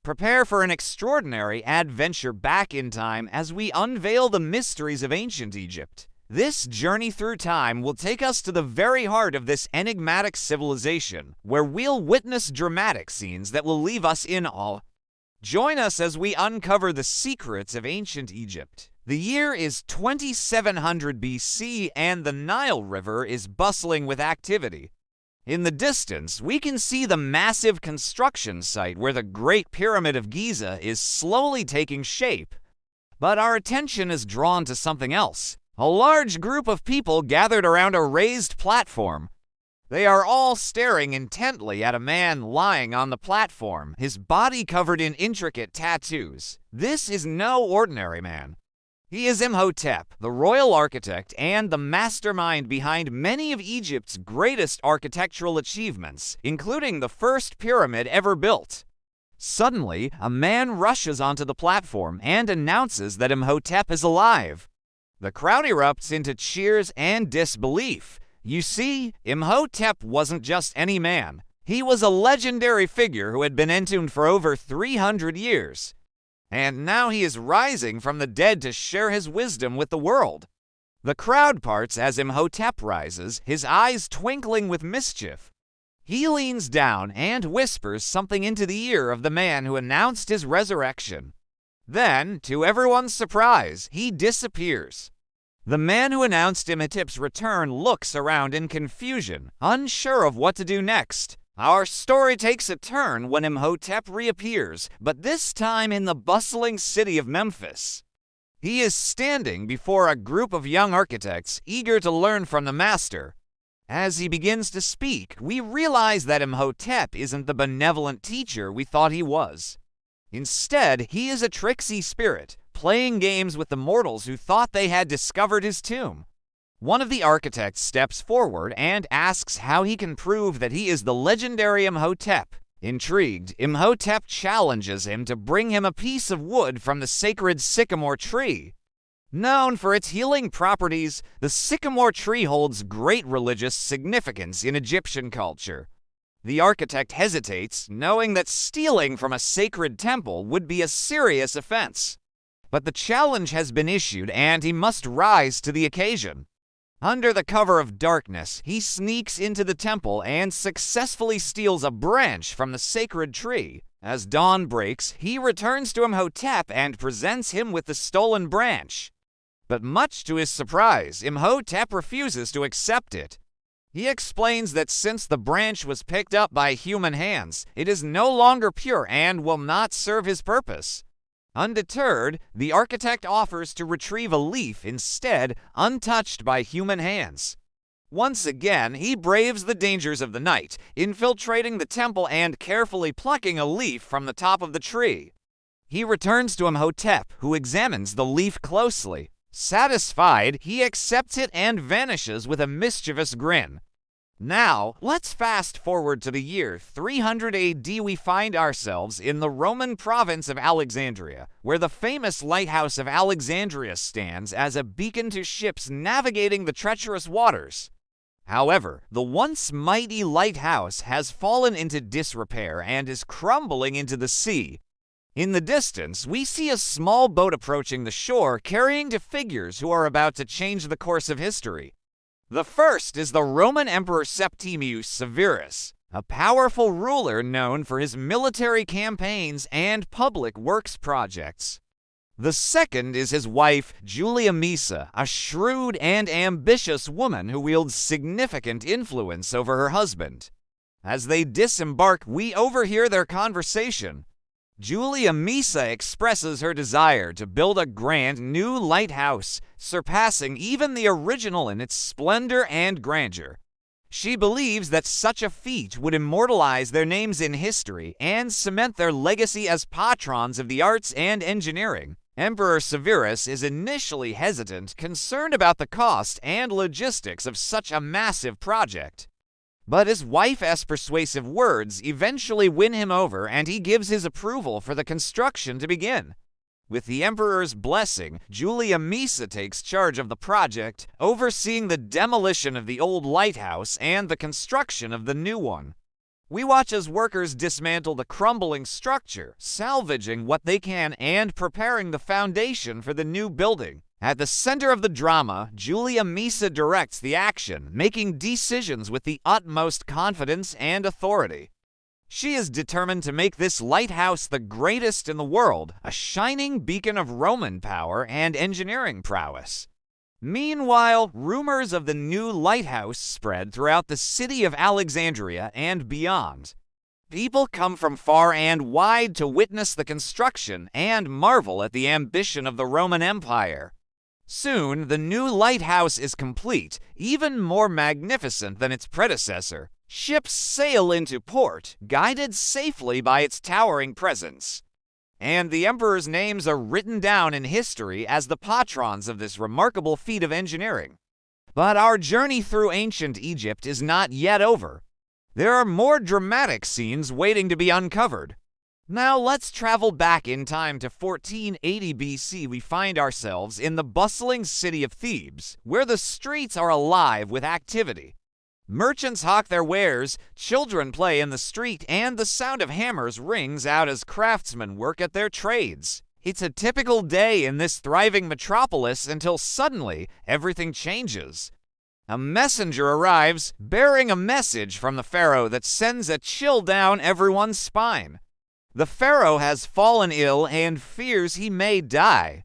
Prepare for an extraordinary adventure back in time as we unveil the mysteries of ancient Egypt. This journey through time will take us to the very heart of this enigmatic civilization, where we'll witness dramatic scenes that will leave us in awe. Join us as we uncover the secrets of ancient Egypt. The year is 2700 BC, and the Nile River is bustling with activity. In the distance, we can see the massive construction site where the Great Pyramid of Giza is slowly taking shape. But our attention is drawn to something else. A large group of people gathered around a raised platform. They are all staring intently at a man lying on the platform, his body covered in intricate tattoos. This is no ordinary man. He is Imhotep, the royal architect and the mastermind behind many of Egypt's greatest architectural achievements, including the first pyramid ever built. Suddenly, a man rushes onto the platform and announces that Imhotep is alive. The crowd erupts into cheers and disbelief. You see, Imhotep wasn't just any man. He was a legendary figure who had been entombed for over 300 years. And now he is rising from the dead to share his wisdom with the world. The crowd parts as Imhotep rises, his eyes twinkling with mischief. He leans down and whispers something into the ear of the man who announced his resurrection. Then, to everyone's surprise, he disappears. The man who announced Imhotep's return looks around in confusion, unsure of what to do next. Our story takes a turn when Imhotep reappears, but this time in the bustling city of Memphis. He is standing before a group of young architects eager to learn from the master. As he begins to speak, we realize that Imhotep isn't the benevolent teacher we thought he was. Instead, he is a tricksy spirit, playing games with the mortals who thought they had discovered his tomb. One of the architects steps forward and asks how he can prove that he is the legendary Imhotep. Intrigued, Imhotep challenges him to bring him a piece of wood from the sacred sycamore tree. Known for its healing properties, the sycamore tree holds great religious significance in Egyptian culture. The architect hesitates, knowing that stealing from a sacred temple would be a serious offense. But the challenge has been issued, and he must rise to the occasion. Under the cover of darkness, he sneaks into the temple and successfully steals a branch from the sacred tree. As dawn breaks, he returns to Imhotep and presents him with the stolen branch. But much to his surprise, Imhotep refuses to accept it. He explains that since the branch was picked up by human hands, it is no longer pure and will not serve his purpose. Undeterred, the architect offers to retrieve a leaf instead, untouched by human hands. Once again, he braves the dangers of the night, infiltrating the temple and carefully plucking a leaf from the top of the tree. He returns to Imhotep, who examines the leaf closely. Satisfied, he accepts it and vanishes with a mischievous grin. Now, let's fast forward to the year 300 AD. We find ourselves in the Roman province of Alexandria, where the famous lighthouse of Alexandria stands as a beacon to ships navigating the treacherous waters. However, the once mighty lighthouse has fallen into disrepair and is crumbling into the sea. In the distance, we see a small boat approaching the shore carrying two figures who are about to change the course of history. The first is the Roman Emperor Septimius Severus, a powerful ruler known for his military campaigns and public works projects. The second is his wife, Julia Misa, a shrewd and ambitious woman who wields significant influence over her husband. As they disembark, we overhear their conversation. Julia Misa expresses her desire to build a grand new lighthouse, surpassing even the original in its splendor and grandeur. She believes that such a feat would immortalize their names in history and cement their legacy as patrons of the arts and engineering. Emperor Severus is initially hesitant, concerned about the cost and logistics of such a massive project. But his wife's persuasive words eventually win him over, and he gives his approval for the construction to begin. With the emperor's blessing, Julia Misa takes charge of the project, overseeing the demolition of the old lighthouse and the construction of the new one. We watch as workers dismantle the crumbling structure, salvaging what they can and preparing the foundation for the new building. At the center of the drama, Julia Misa directs the action, making decisions with the utmost confidence and authority. She is determined to make this lighthouse the greatest in the world, a shining beacon of Roman power and engineering prowess. Meanwhile, rumors of the new lighthouse spread throughout the city of Alexandria and beyond. People come from far and wide to witness the construction and marvel at the ambition of the Roman Empire. Soon, the new lighthouse is complete, even more magnificent than its predecessor. Ships sail into port, guided safely by its towering presence. And the emperor's names are written down in history as the patrons of this remarkable feat of engineering. But our journey through ancient Egypt is not yet over. There are more dramatic scenes waiting to be uncovered. Now let's travel back in time to 1480 BC. We find ourselves in the bustling city of Thebes, where the streets are alive with activity. Merchants hawk their wares, children play in the street, and the sound of hammers rings out as craftsmen work at their trades. It's a typical day in this thriving metropolis until suddenly everything changes. A messenger arrives, bearing a message from the pharaoh that sends a chill down everyone's spine. The pharaoh has fallen ill and fears he may die.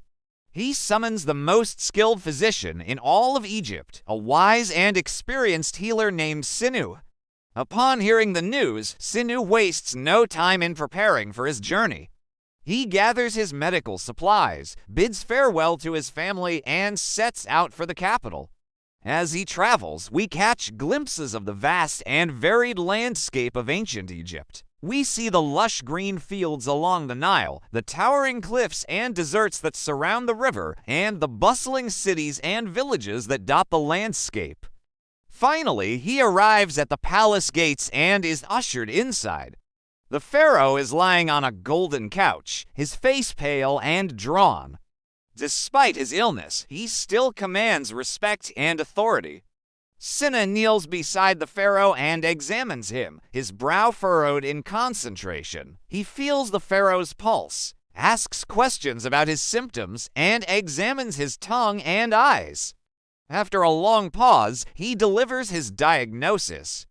He summons the most skilled physician in all of Egypt, a wise and experienced healer named Sinu. Upon hearing the news, Sinu wastes no time in preparing for his journey. He gathers his medical supplies, bids farewell to his family, and sets out for the capital. As he travels, we catch glimpses of the vast and varied landscape of ancient Egypt. We see the lush green fields along the Nile, the towering cliffs and deserts that surround the river, and the bustling cities and villages that dot the landscape. Finally, he arrives at the palace gates and is ushered inside. The pharaoh is lying on a golden couch, his face pale and drawn. Despite his illness, he still commands respect and authority. Cinna kneels beside the pharaoh and examines him, his brow furrowed in concentration. He feels the pharaoh's pulse, asks questions about his symptoms, and examines his tongue and eyes. After a long pause, he delivers his diagnosis.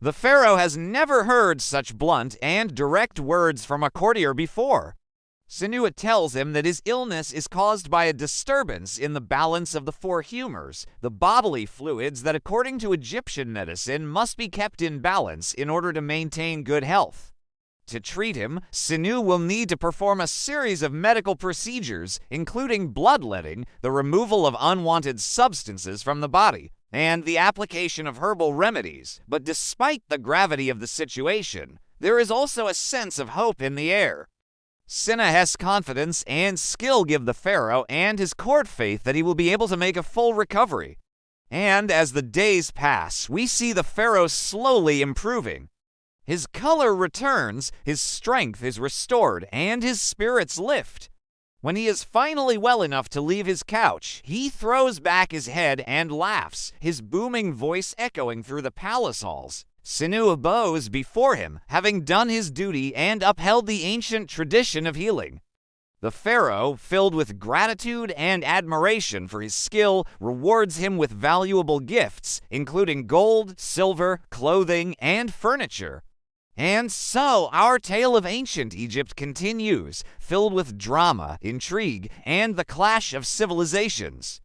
The pharaoh has never heard such blunt and direct words from a courtier before. Sinuat tells him that his illness is caused by a disturbance in the balance of the four humors, the bodily fluids that, according to Egyptian medicine, must be kept in balance in order to maintain good health. To treat him, Sinu will need to perform a series of medical procedures, including bloodletting, the removal of unwanted substances from the body, and the application of herbal remedies. But despite the gravity of the situation, there is also a sense of hope in the air. Cinna's confidence and skill give the pharaoh and his court faith that he will be able to make a full recovery. And as the days pass, we see the pharaoh slowly improving. His color returns, his strength is restored, and his spirits lift. When he is finally well enough to leave his couch, he throws back his head and laughs, his booming voice echoing through the palace halls. Sinu bows before him, having done his duty and upheld the ancient tradition of healing. The pharaoh, filled with gratitude and admiration for his skill, rewards him with valuable gifts, including gold, silver, clothing, and furniture. And so, our tale of ancient Egypt continues, filled with drama, intrigue, and the clash of civilizations.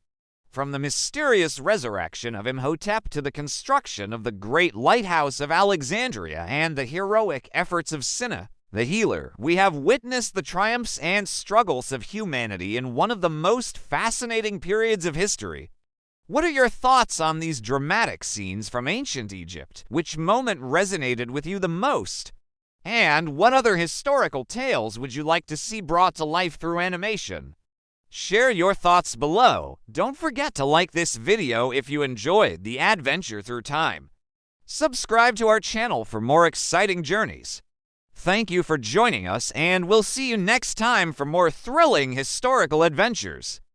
From the mysterious resurrection of Imhotep to the construction of the great lighthouse of Alexandria and the heroic efforts of Cinna, the healer, we have witnessed the triumphs and struggles of humanity in one of the most fascinating periods of history. What are your thoughts on these dramatic scenes from ancient Egypt? Which moment resonated with you the most? And what other historical tales would you like to see brought to life through animation? Share your thoughts below. Don't forget to like this video if you enjoyed the adventure through time. Subscribe to our channel for more exciting journeys. Thank you for joining us, and we'll see you next time for more thrilling historical adventures.